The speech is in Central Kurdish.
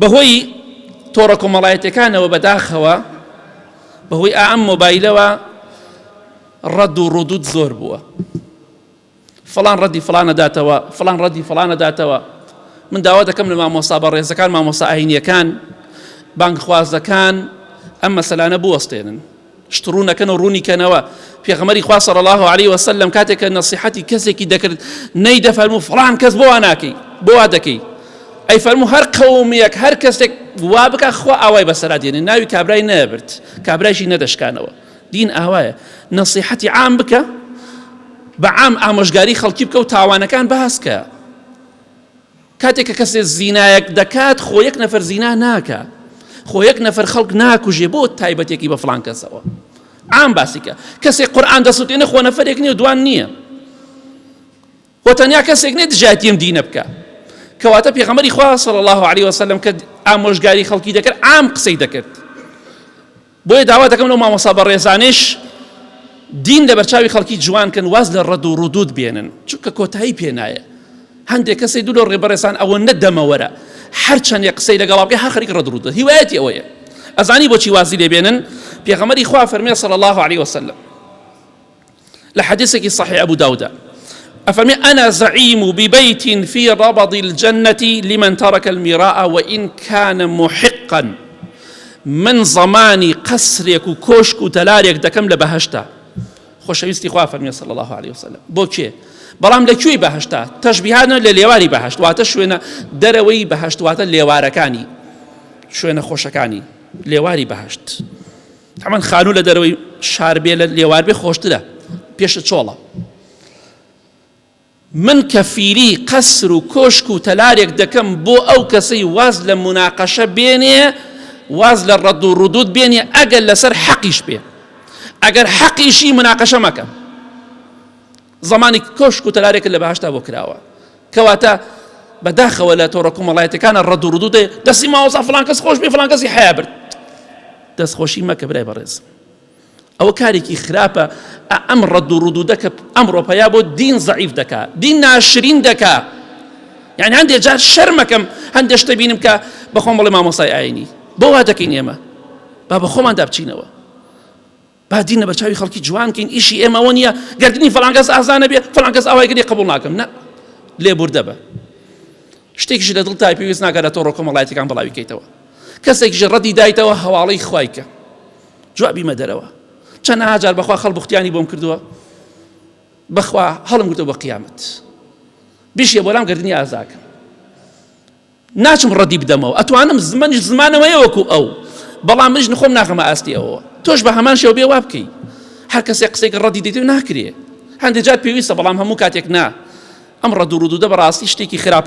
بەهۆی تۆڕە کۆمەڵایەتەکانەوە بەداخەوە بەهۆی ئەم مۆبایلەوە ڕەد و ڕودود زۆر بووە. فڵان ڕەدی فڵانە داتەوە، فڵان ڕەدی فڵانە داتەوە. من داوا دەکەم لە مامۆستا بەڕێزەکان، مامۆستا ئاینیەکان، بانگخوازەکان ئەم مەسەلانە بوەستێنن، شتڕوونەکەن و ڕوونیکەنەوە. پێغەمبەری خوا صلی الله علیه وسلم کاتێک کە نەسیحەتی کەسێکی دەکرد نەیدەفەرموو فڵان کەس بۆ وا ناکەی، بۆ وا دەکەی، ئەی فەرموو هەر قەومێک هەر کەسێک وا بکە خوا ئاوای بەسەرا دێنێ، ناوی کابرای نەبرد، کابرایشی نەدەشکانەوە. دین ئاوایە، نەسیحەتی عام بکە، بە عام ئامۆژگاری خەڵکی بکە و تاوانەکان بەهەسکە. کاتێک کە کەسێک زینایەک دەکات خۆ یەک نەفەر زینا ناکە، خۆ یەک نەفەر خەڵک ناکوژێ بۆ تایبەتێکی بە فڵان کەسەوە. عام باسیکە. کەسێک قورئان دەسووتێنێ خۆ نەفەرێک نییە و دوان نییە، بۆ تەنیا کەسێک نێت دژایەتیم دینە بکە. کەواتە پێغەمبەری خوا صلی الله علیه وسلم کە ئامۆژگاری خەڵکی دەکرد عام قسەی دەکرد. بۆیە داوا دەکەم لەو مامۆستا بەڕێزانش دین لە بەرچاوی خەڵکی جوانکەن، واز لە ڕەد و ڕودود بێنن، چونکە کۆتایی پێ نایە. هەندێک کەسەی دوو لە ڕێبەڕێزان ئەوە نەدەمەوەرە، هەر چەندێک قسەی لەگەڵا بکە هەر خەریک ڕەد و ڕودود، هیوایەتی ئەوەیە. ئەزانی بۆچی وازی لێ بێنن؟ پێغەمبەری خوا فەرمێ صلی الله علیه وسلم لە حەدیثێکی صحیح ئەبو داوودە، أفرمي أنا زعيم ببيت في ربض الجنة لمن ترك المراء وإن كان محقا. من زماني قصرك وكوشك وتلاريك دكم لبهشتا. خوشويستي خواه فرمي صلى الله عليه وسلم بوكي بلام لكوي بهشتا تشبيهانا لليواري بهشت واتا شوينا دروي بهشت واتا ليواركاني شوينا خوشكاني ليواري بهشت. طبعا خانو لدروي شاربي لليوار بي خوشتدا بيش تشولا. من كفيلي قصر و كوشك و تلاريك دكم بو أو كسي واز لمناقشة بيني، واز للرد و ردود بيني، أقل لسر حقيش بيه، أقل حقيشي مناقشة مكا. زماني كوشك و تلاريك اللي بهشتا بو كراوة كواتا بداخة ولا توركم الله يتكان الرد و ردود دسي ما وصف فلان كس خوش بي فلان كس يحابر دس خوشي مكا براي برز أو كاريكي خرافة أمر رد ردودك أمر بيابو دين ضعيف دكا، دين ناشرين دكا. يعني عندي جار شرمكم عندي اشتبينم كا بخوم والله ما مصاي عيني بوا دكين يما بابا خوم عند أبتشينوا بعدين برشاوي خلقي جوان كين إشي إما ونيا قردني فلان قص أحزان بيه فلان قص أواي قدي قبولناكم لا ليه بردبه شتيك جل دل تايب يسنا قال توركم الله يتكلم بلاوي كيتوا كسيك جل ردي دايتوا هوالي خوايك جوابي ما دروا چەند ئاجار بەخوا خەڵ بوختیانی بۆم کردووە، بەخوا هەڵم گرتەوە بە قیامەت، بیشێ بۆلام گردنی ئازاکەم، ناچم ڕەدی بدەمەوە، ئەتوانم زمانەوەیە وەکو ئەو، بەڵام منیش خۆم ناخەمە ئاستیەوە، تۆش بە هەمان شێوە بێ وا بکەی. هەر کەسێک قسەیەک ڕەدی دەیتێ ناکرێ، هەندێک جار پێویستە، بەڵام هەموو کاتێک نا. ئەم ڕەد و ڕودودە بەڕاستی شتێکی خراپە.